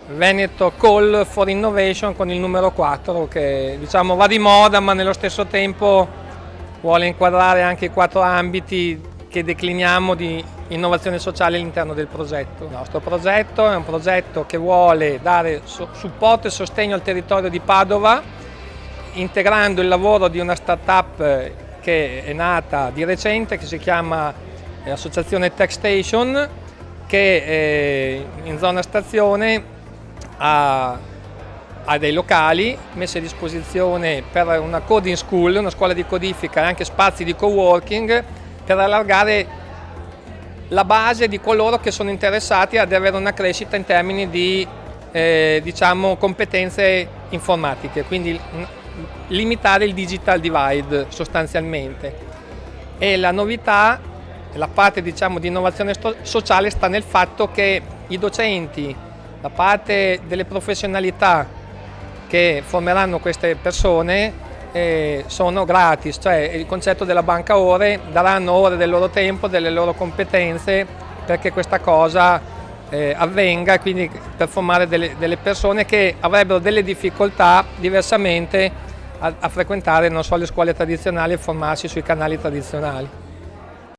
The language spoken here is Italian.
Veneto Call for Innovation con il numero 4 che diciamo va di moda, ma nello stesso tempo vuole inquadrare anche i 4 ambiti che decliniamo di innovazione sociale all'interno del progetto. Il nostro progetto è un progetto che vuole dare supporto e sostegno al territorio di Padova, integrando il lavoro di una startup che è nata di recente, che si chiama Associazione TechStation, che in zona stazione ha dei locali messi a disposizione per una coding school, una scuola di codifica e anche spazi di coworking per allargare la base di coloro che sono interessati ad avere una crescita in termini di diciamo, competenze informatiche, quindi limitare il digital divide sostanzialmente. E la novità, la parte diciamo, di innovazione sociale sta nel fatto che i docenti, da parte delle professionalità che formeranno queste persone, sono gratis, cioè il concetto della banca ore, daranno ore del loro tempo, delle loro competenze perché questa cosa avvenga, quindi per formare delle persone che avrebbero delle difficoltà diversamente a frequentare non so, le scuole tradizionali e formarsi sui canali tradizionali.